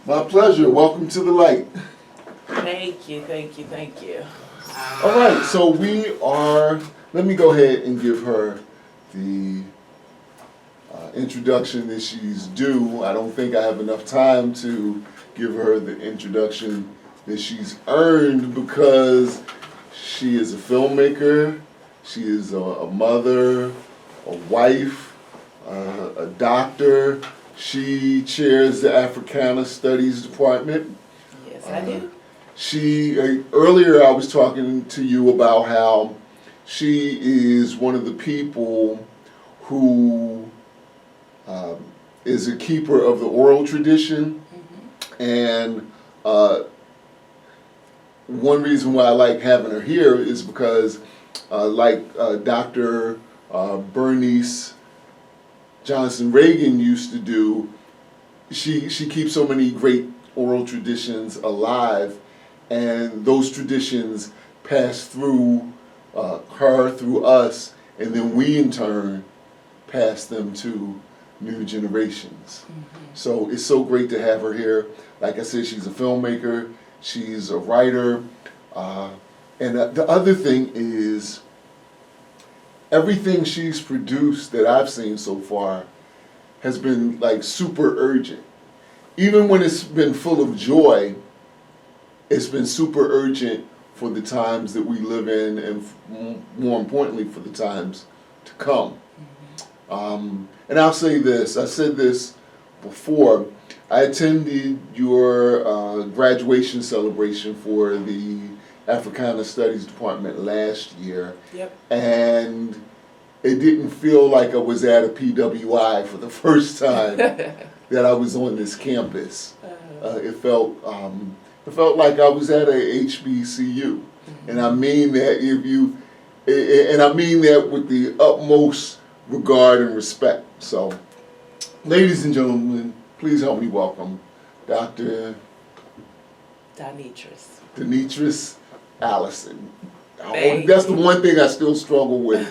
My pleasure. Welcome to the light. Thank you, thank you, thank you. All right, so let me go ahead and give her the introduction that she's due. I don't think I have enough time to give her the introduction that she's earned because she is a filmmaker, she is a mother, a wife, a doctor. She chairs the Africana Studies Department. Yes, I do. Earlier I was talking to you about how she is one of the people who is a keeper of the oral tradition. And one reason why I like having her here is because like Dr. Bernice Johnson Reagan used to do, she keeps so many great oral traditions alive, and those traditions pass through her, through us, and then we in turn pass them to new generations. So it's so great to have her here. Like I said, she's a filmmaker, she's a writer, and the other thing is, everything she's produced that I've seen so far has been like super urgent. Even when it's been full of joy, it's been super urgent for the times that we live in, and more importantly for the times to come. And I'll say this, I said this before, I attended your graduation celebration for the Africana Studies Department last year. Yep. And it didn't feel like I was at a PWI for the first time that I was on this campus. It felt like I was at a HBCU, and I mean that I mean that with the utmost regard and respect. So, ladies and gentlemen, please help me welcome Dr. Donnetrice Allison. That's the one thing I still struggle with,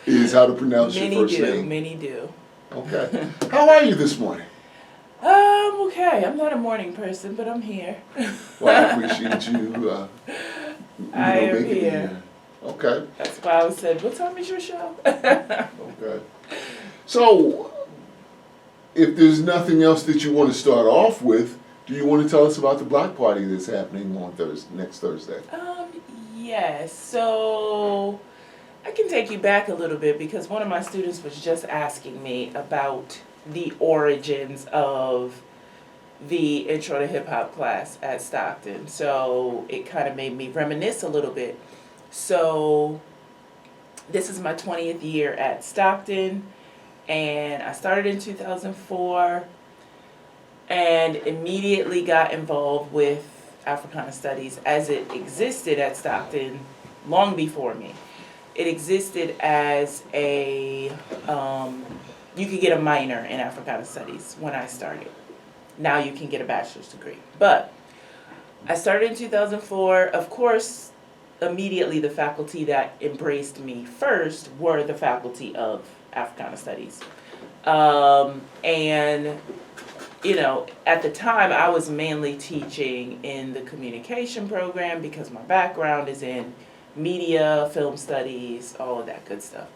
is how to pronounce your first name. Many do. Okay. How are you this morning? Okay. I'm not a morning person, but I'm here. Well, I appreciate you. I am making it here. Okay. That's why I said, what time is your show? Okay. So, if there's nothing else that you want to start off with, do you want to tell us about the block party that's happening on next Thursday? Yes. So, I can take you back a little bit because one of my students was just asking me about the origins of the Intro to Hip Hop class at Stockton. So, it kind of made me reminisce a little bit. So, this is my 20th year at Stockton, and I started in 2004 and immediately got involved with Africana Studies as it existed at Stockton long before me. It existed as you could get a minor in Africana Studies when I started. Now you can get a bachelor's degree. But I started in 2004. Of course, immediately the faculty that embraced me first were the faculty of Africana Studies. And, at the time I was mainly teaching in the communication program because my background is in media, film studies, all of that good stuff,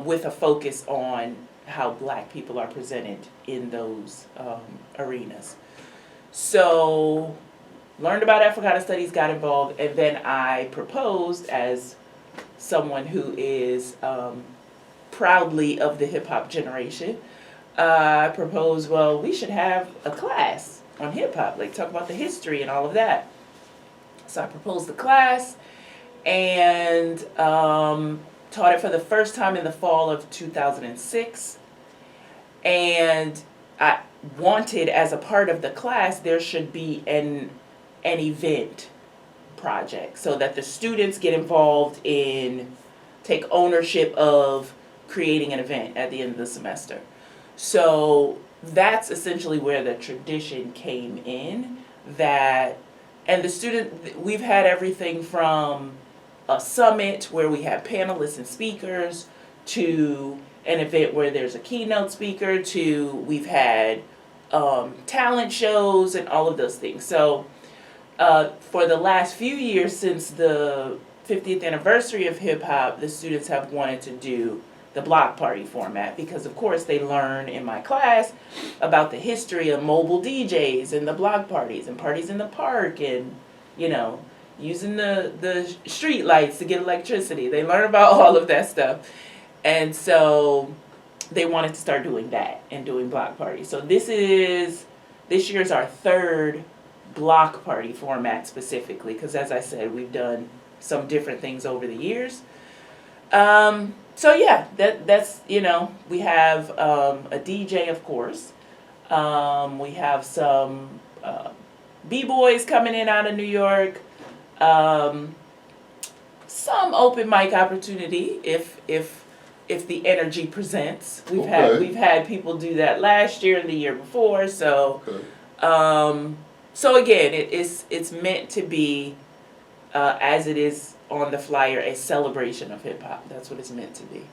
with a focus on how Black people are presented in those arenas. So, learned about Africana Studies, got involved, and then I proposed, as someone who is proudly of the hip-hop generation, I proposed, well, we should have a class on hip-hop, like talk about the history and all of that. So I proposed the class and taught it for the first time in the fall of 2006. And I wanted, as a part of the class, there should be an event project so that the students get involved in, take ownership of creating an event at the end of the semester. So that's essentially where the tradition came in. And the student, we've had everything from a summit where we have panelists and speakers, to an event where there's a keynote speaker, to we've had talent shows and all of those things. So for the last few years since the 50th anniversary of hip hop, the students have wanted to do the block party format because, of course, they learn in my class about the history of mobile DJs and the block parties and parties in the park and, you know, using the street lights to get electricity. They learn about all of that stuff. And so they wanted to start doing that and doing block parties. So this year's our third block party format specifically, because as I said, we've done some different things over the years. So yeah, that's, you know, we have a DJ, of course. We have some B-boys coming in out of New York. Some open mic opportunity if the energy presents. We've had people do that last year and the year before. So so again, it's meant to be as it is on the flyer, a celebration of hip hop. That's what it's meant to be.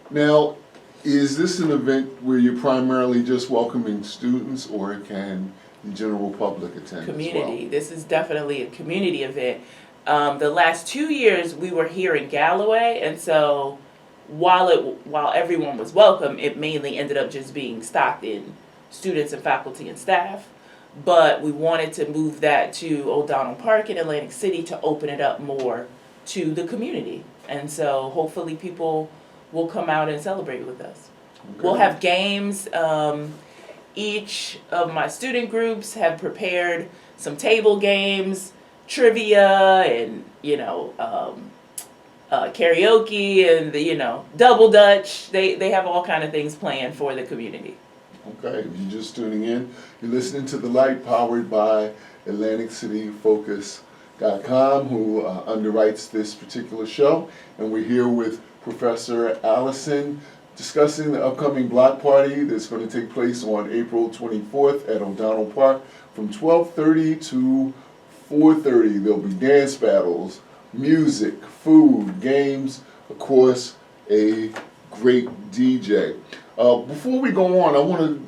Now, is this an event where you're primarily just welcoming students, or can the general public attend Community. as well? This is definitely a community event. The last 2 years we were here in Galloway, and so while everyone was welcome, it mainly ended up just being Stockton students and faculty and staff. But we wanted to move that to O'Donnell Park in Atlantic City to open it up more to the community. And so hopefully people will come out and celebrate with us. Okay. We'll have games. Each of my student groups have prepared some table games, trivia, and, you know, karaoke and, the, you know, double dutch. They have all kind of things planned for the community. Okay, if you're just tuning in, you're listening to The Light, powered by AtlanticCityFocus.com, who underwrites this particular show. And we're here with Professor Allison discussing the upcoming block party that's going to take place on April 24th at O'Donnell Park from 12:30 to 4:30. There'll be dance battles, music, food, games, of course, a great DJ. Before we go on, I want to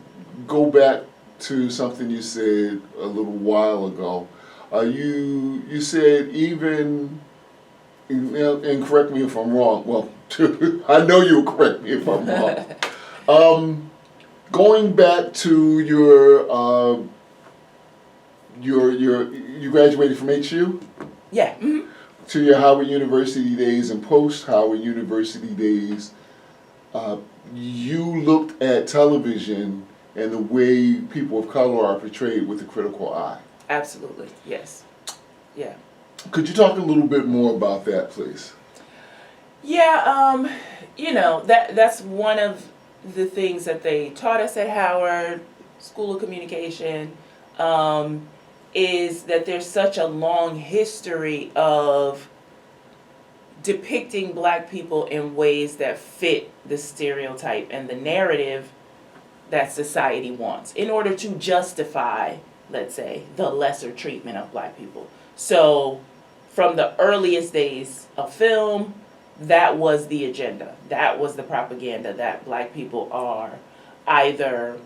go back to something you said a little while ago. You said even, and correct me if I'm wrong. Well, I know you'll correct me if I'm wrong. Going back to you graduated from HU? Yeah. Mm-hmm. To your Howard University days and post Howard University days. You looked at television and the way people of color are portrayed with a critical eye. Absolutely, yes. Yeah. Could you talk a little bit more about that, please? Yeah, you know, that's one of the things that they taught us at Howard School of Communication, is that there's such a long history of depicting black people in ways that fit the stereotype and the narrative that society wants in order to justify, let's say, the lesser treatment of black people. So from the earliest days of film, that was the agenda. That was the propaganda, that black people are either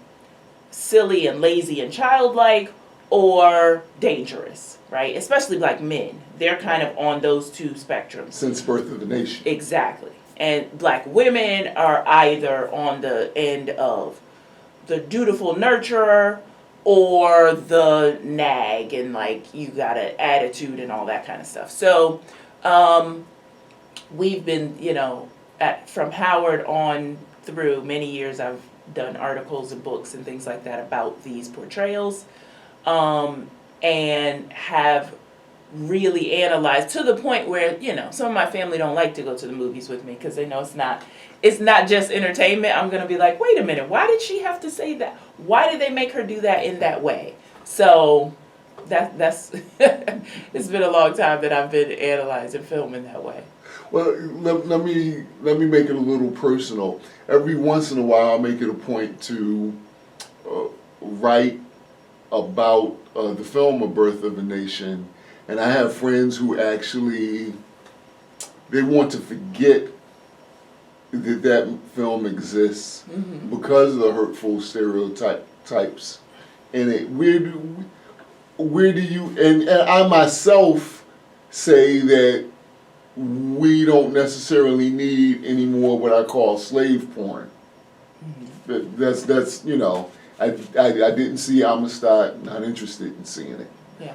silly and lazy and childlike or dangerous, right? Especially black men. They're kind of on those two spectrums. Since birth of the nation. Exactly. And black women are either on the end of the dutiful nurturer or the nag and like you got an attitude and all that kind of stuff. So we've been, you know, from Howard on through many years, I've done articles and books and things like that about these portrayals, and have really analyzed to the point where, you know, some of my family don't like to go to the movies with me because they know it's not just entertainment. I'm going to be like, wait a minute, why did she have to say that? Why did they make her do that in that way? So that's it's been a long time that I've been analyzing film in that way. Well, let me make it a little personal. Every once in a while, I make it a point to write about the film A Birth of a Nation, and I have friends who actually they want to forget that film exists because of the hurtful stereotypes types in it. Where do you, and I myself say that we don't necessarily need any more what I call slave porn. That's I didn't see Amistad, not interested in seeing it. Yeah.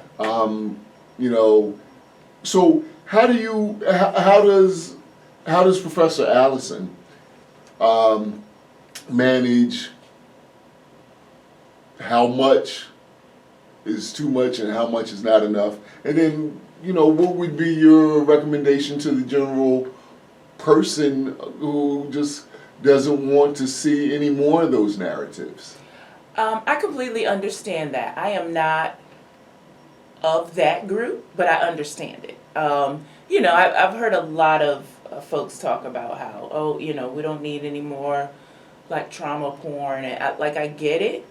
So how does Professor Allison manage how much is too much and how much is not enough? And then, what would be your recommendation to the general person who just doesn't want to see any more of those narratives? I completely understand that. I am not of that group, but I understand it. I've heard a lot of folks talk about how, we don't need any more like trauma porn, and I get it.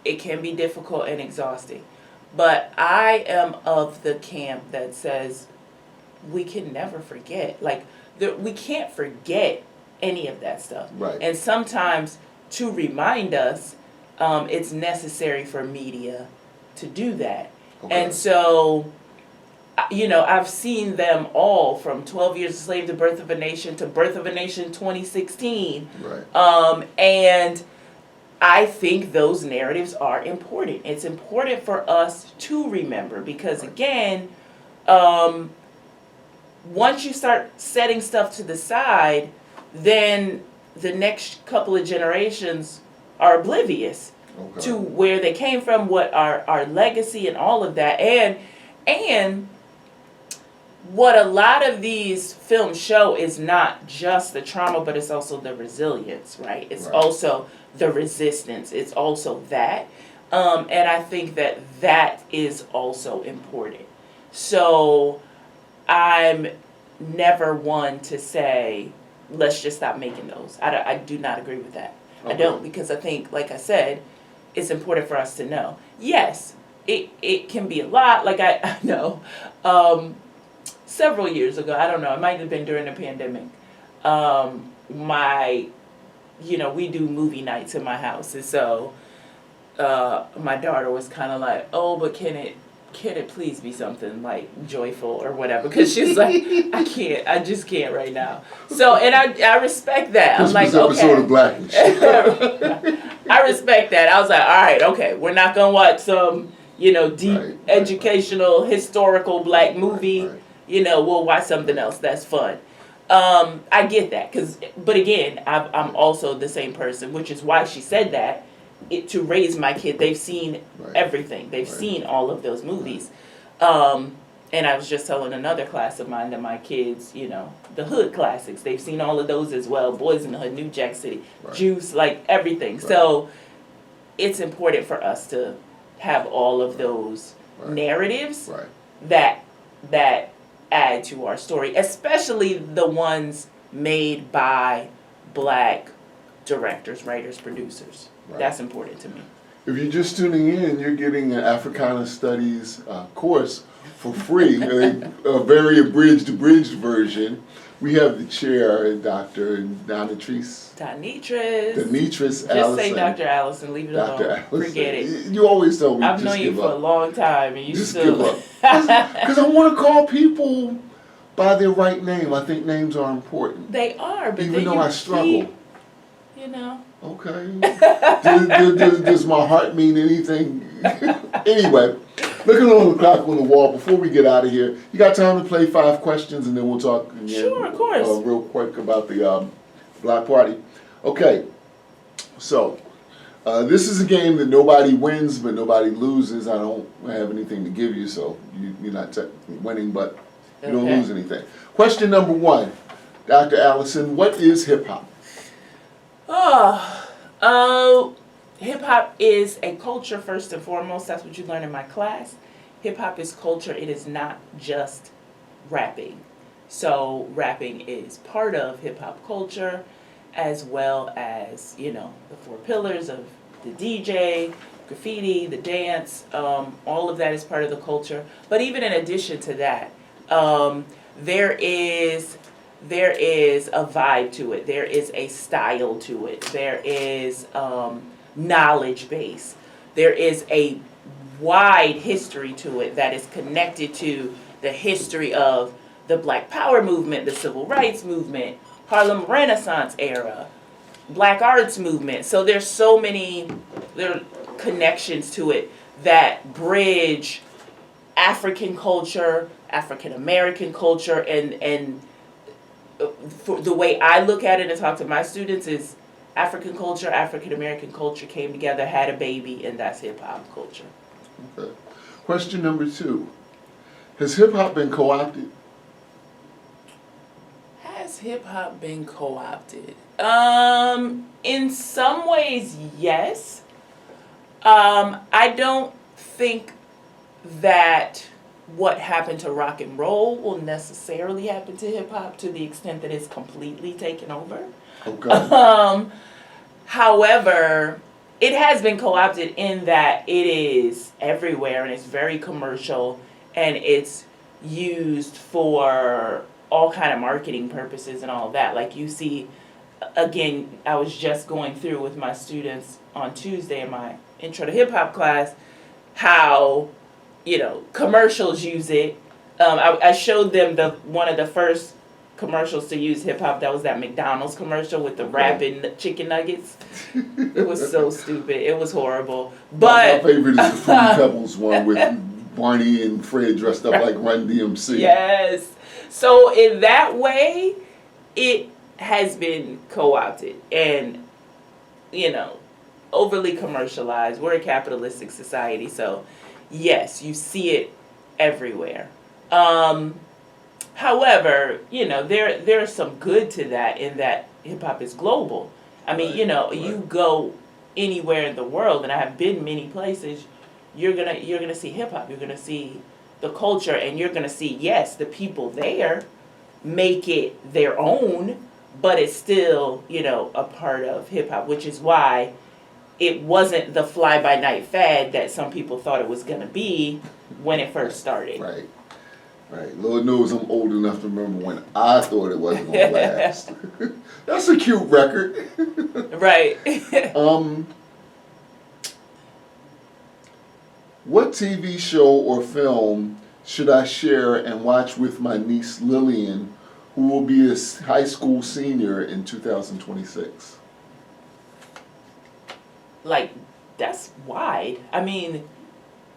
It can be difficult and exhausting, but I am of the camp that says we can never forget. We can't forget any of that stuff. Right. And sometimes to remind us, it's necessary for media to do that. Okay. And so, I've seen them all from 12 Years a Slave to Birth of a Nation to Birth of a Nation 2016. Right. And I think those narratives are important. It's important for us to remember because, again, once you start setting stuff to the side, then the next couple of generations are oblivious to where they came from, what our legacy and all of that. And what a lot of these films show is not just the trauma, but it's also the resilience, right? It's also the resistance. It's also that. And I think that is also important. So I'm never one to say, let's just stop making those. I do not agree with that. Okay. I don't, because I think, like I said, it's important for us to know. Yes, it can be a lot. Like I know several years ago, I don't know, it might have been during the pandemic, we do movie nights in my house. And so my daughter was kind of like, oh, but can it please be something like joyful or whatever? Because she's like, I just can't right now. So, and I respect that. I'm like, okay. Episode of Blackish. I respect that. I was like, all right, okay, we're not gonna watch some, deep educational historical black movie. Right. We'll watch something else that's fun. I get that, but again, I'm also the same person, which is why she said that. To raise my kid, they've seen everything. They've seen all of those movies. And I was just telling another class of mine that my kids, the hood classics, they've seen all of those as well. Boys in the Hood, New Jack City, Juice, like everything. Right. So it's important for us to have all of those narratives that add to our story, especially the ones made by Black directors, writers, producers. Right. That's important to me. If you're just tuning in, you're getting an Africana Studies course for free, a very abridged version. We have the chair, Dr. Donnetrice Just Allison. say Dr. Allison, leave it alone. Allison. Forget it. You always tell me I've just known you give for up. a long time, and you Just still give up. Because I want to call people by their right name. I think names are important. They are, but even then though you I struggle. keep, Okay. Does my heart mean anything? Anyway, looking on the clock on the wall, before we get out of here, you got time to play 5 questions and then we'll talk again. Sure, of course. Real quick about the Black Party. Okay, so this is a game that nobody wins but nobody loses. I don't have anything to give you, so you're not technically winning, but you don't lose anything. Question number 1, Dr. Allison, what is hip hop? Hip hop is a culture first and foremost. That's what you learn in my class. Hip hop is culture. It is not just rapping. So rapping is part of hip hop culture, as well as, the 4 pillars of the DJ, graffiti, the dance, all of that is part of the culture. But even in addition to that, there is a vibe to it. There is a style to it. There is knowledge base. There is a wide history to it that is connected to the history of the Black Power movement, the Civil Rights movement, Harlem Renaissance era, Black Arts movement. So there's so many there are connections to it that bridge African culture, African American culture, and for the way I look at it and talk to my students is African culture, African American culture came together, had a baby, and that's hip hop culture. Okay. Question number 2. Has hip hop been co-opted? Has hip hop been co-opted? In some ways, yes. I don't think that what happened to rock and roll will necessarily happen to hip hop to the extent that it's completely taken over. Okay. However, it has been co-opted in that it is everywhere and it's very commercial and it's used for all kind of marketing purposes and all of that. Like you see, again, I was just going through with my students on Tuesday in my intro to hip hop class how, commercials use it. I showed them one of the first commercials to use hip hop. That was that McDonald's commercial with the rapping chicken nuggets. It was so stupid. It was horrible. But my favorite is the Fruity Pebbles one with Barney and Fred dressed up like Run DMC. Yes. So in that way, it has been co-opted and, overly commercialized. We're a capitalistic society, so yes, you see it everywhere. However, there's some good to that in that hip hop is global. I mean, Right. you go anywhere in the world, and I have been many places, you're gonna see hip hop. You're gonna see the culture, and you're gonna see, yes, the people there make it their own, but it's still, a part of hip hop, which is why it wasn't the fly by night fad that some people thought it was gonna be when it first started. Right. Right. Lord knows I'm old enough to remember when I thought it wasn't going to last. That's a cute record. Right. What TV show or film should I share and watch with my niece Lillian, who will be a high school senior in 2026? Like, that's wide. I mean,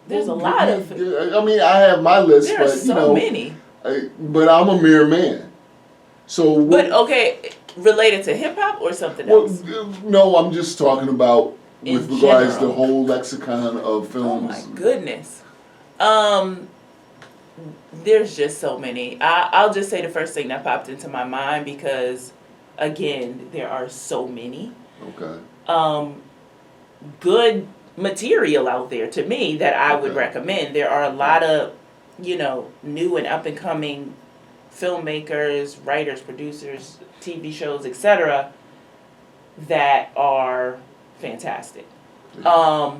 there's a lot of. I mean, I have my list, There are but so many. But I'm a mere man. So. But okay, related to hip hop or something else? No, I'm just talking about with In regards to the general. whole lexicon of Oh films. my goodness. There's just so many. I'll just say the first thing that popped into my mind because, again, there are so many. Okay. Good material out there to me that I would Okay. recommend. There are a lot of, new and up and coming filmmakers, writers, producers, TV shows, etc. that are fantastic. But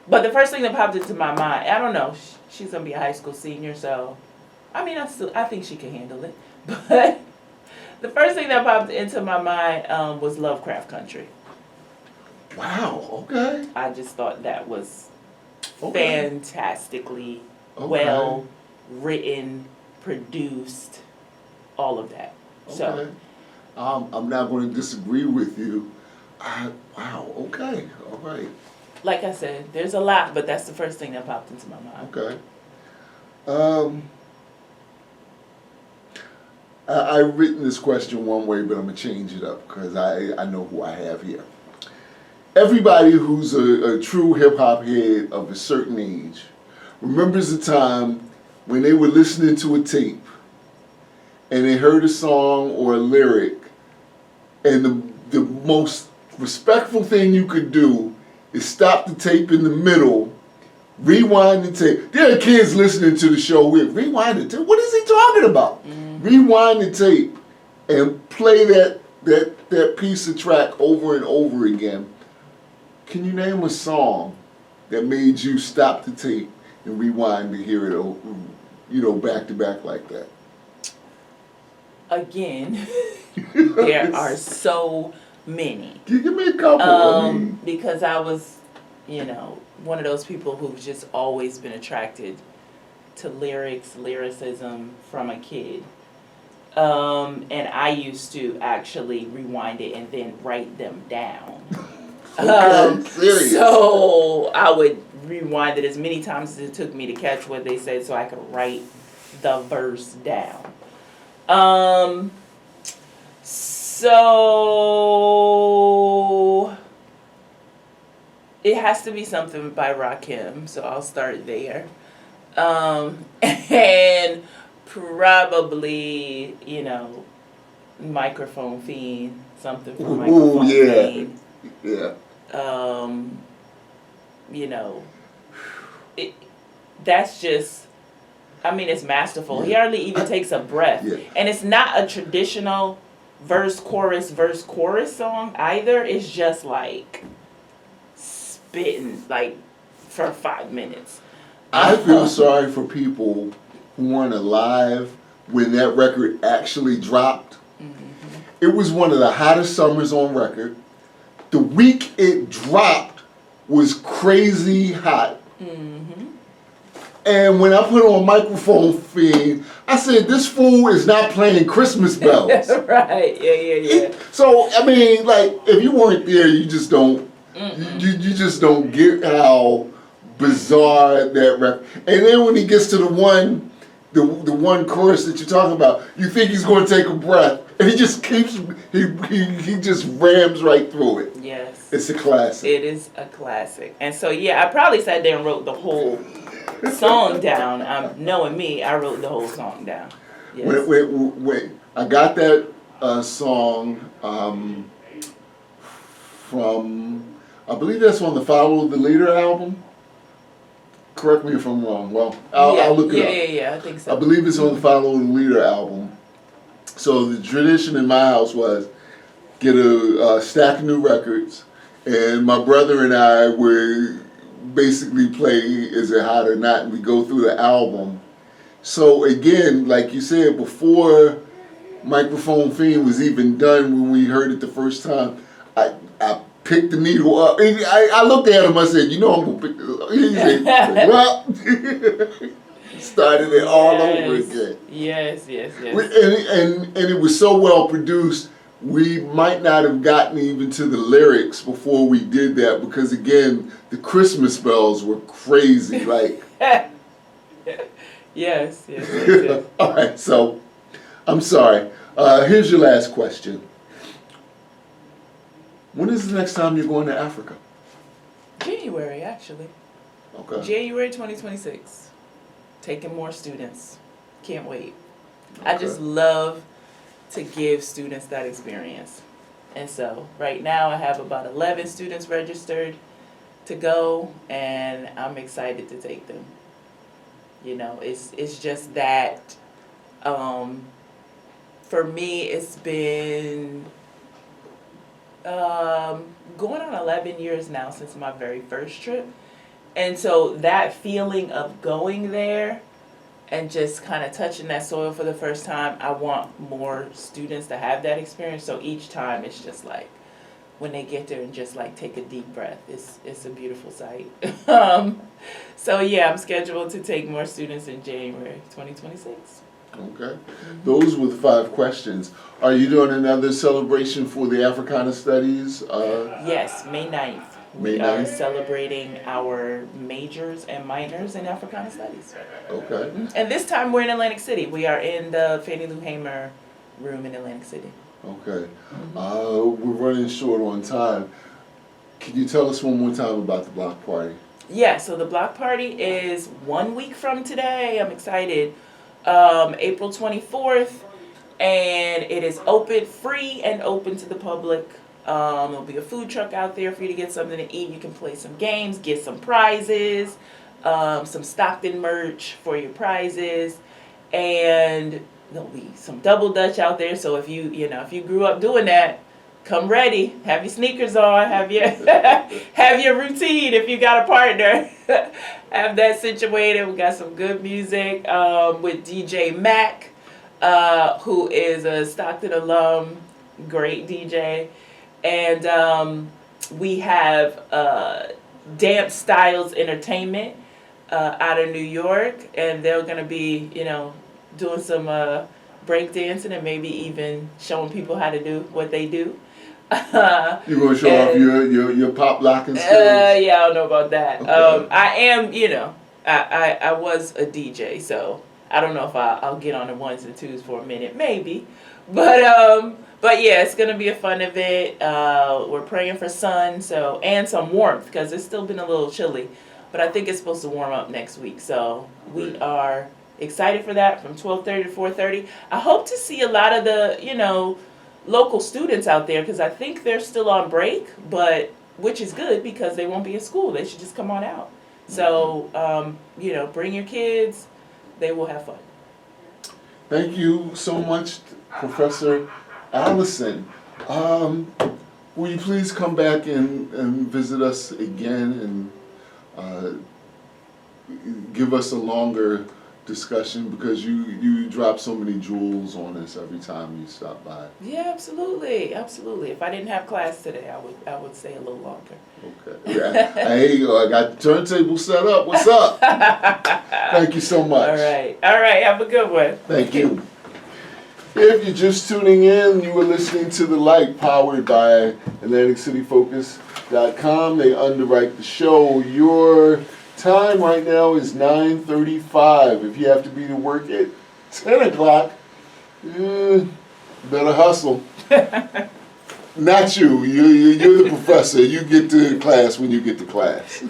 the first thing that popped into my mind, I don't know, she's gonna be a high school senior, so I mean, I think she can handle it. But the first thing that popped into my mind was Lovecraft Country. Wow. Okay. I just thought that was Okay. fantastically Okay. well written, produced, all of that. So Okay. I'm not going to disagree with you. Wow. Okay. All right. like I said, there's a lot, but that's the first thing that popped into my mind. Okay. I've written this question one way, but I'm going to change it up because I know who I have here. Everybody who's a true hip-hop head of a certain age remembers a time when they were listening to a tape and they heard a song or a lyric, and the most respectful thing you could do is stop the tape in the middle, rewind the tape. There are kids listening to the show with rewind the tape. What is he talking about? Mm-hmm. Rewind the tape and play that piece of track over and over again. Can you name a song that made you stop the tape and rewind to hear it, back to back like that? Again, there are so many. Give me a couple. I mean, Because I was, one of those people who've just always been attracted to lyricism from a kid. And I used to actually rewind it and then write them down. serious. So I would rewind it as many times as it took me to catch what they said so I could write the verse down. So it has to be something by Rakim, so I'll start there. And probably, Microphone Fiend, something from Microphone Fiend. Yeah. That's just, it's masterful. He hardly even takes a breath. Yeah. And it's not a traditional verse, chorus song either. It's just like spitting like for 5 minutes. I feel sorry for people who weren't alive when that record actually dropped. Mm-hmm. It was one of the hottest summers on record. The week it dropped was crazy hot. Mm-hmm. And when I put on Microphone Fiend, I said, this fool is not playing Christmas bells. Right, yeah. So, if you weren't there, you just don't, you just don't get how bizarre that record. And then when he gets to the one chorus that you're talking about, you think he's going to take a breath, and he just keeps, he just rams right through it. Yes. It's a classic. It is a classic. And so, I probably sat there and wrote the whole song down. Knowing me, I wrote the whole song down. Yes. When I got that song from, I believe that's on the Follow the Leader album. Correct me if I'm wrong. Well, I'll look it up. Yeah, I think so. I believe it's on the Follow the Leader album. So the tradition in my house was get a stack of new records, and my brother and I would basically play Is It Hot or Not, and we go through the album. So again, like you said, before Microphone Fiend was even done, when we heard it the first time, I picked the needle up. I looked at him, I said, I'm going to pick this up. He said, well, started it all over again. Yes. And it was so well produced, we might not have gotten even to the lyrics before we did that, because again, the Christmas bells were crazy. Yes. All right, so I'm sorry. Here's your last question. When is the next time you're going to Africa? January, actually. Okay. January 2026. Taking more students. Can't wait. Okay. I just love to give students that experience. And so right now I have about 11 students registered to go, and I'm excited to take them. It's just that for me it's been going on 11 years now since my very first trip. And so that feeling of going there and just kind of touching that soil for the first time, I want more students to have that experience. So each time it's just like, when they get there and just like take a deep breath, it's a beautiful sight. So I'm scheduled to take more students in January 2026. Okay. Those were the 5 questions. Are you doing another celebration for the Africana Studies? Yes, May 9th. We are celebrating our majors and minors in Africana Studies. Okay. And this time we're in Atlantic City. We are in the Fannie Lou Hamer room in Atlantic City. Okay. We're running short on time. Can you tell us one more time about the block party? Yeah, so the block party is 1 week from today. I'm excited. April 24th, and it is free and open to the public. There'll be a food truck out there for you to get something to eat. You can play some games, get some prizes, some Stockton merch for your prizes, and there'll be some double dutch out there. So if you grew up doing that, come ready. Have your sneakers on. Have your have your routine. If you got a partner, have that situated. We got some good music with DJ Mac, who is a Stockton alum, great DJ. And we have Dance Styles Entertainment out of New York, and they're going to be, doing some break dancing and maybe even showing people how to do what they do. You gonna show off your pop locking skills? Yeah, I don't know about that. Okay. I am, I was a DJ, so I don't know if I'll get on the ones and twos for a minute, maybe. But yeah, it's gonna be a fun event. We're praying for sun, and some warmth, because it's still been a little chilly. But I think it's supposed to warm up next week, so we are excited for that from 12:30 to 4:30. I hope to see a lot of the, local students out there, because I think they're still on break, but which is good because they won't be in school. They should just come on out. So, bring your kids. They will have fun. Thank you so much, Professor Allison. Will you please come back and visit us again and give us a longer discussion, because you drop so many jewels on us every time you stop by. Yeah, absolutely. If I didn't have class today, I would stay a little longer. Okay. Yeah. Hey, I got the turntable set up. What's up? Thank you so much. All right. Have a good one. Thank you. If you're just tuning in, you were listening to The Light, powered by AtlanticCityFocus.com. They underwrite the show. Your time right now is 9:35. If you have to be to work at 10 o'clock, better hustle. Not you. You're the professor. You get to class when you get to class.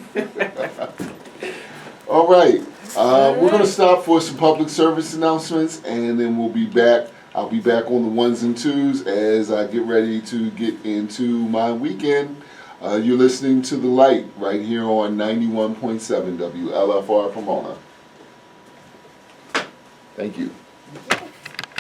All right. We're going to stop for some public service announcements, and then we'll be back. I'll be back on the ones and twos as I get ready to get into my weekend. You're listening to The Light right here on 91.7 WLFR Pomona. Thank you.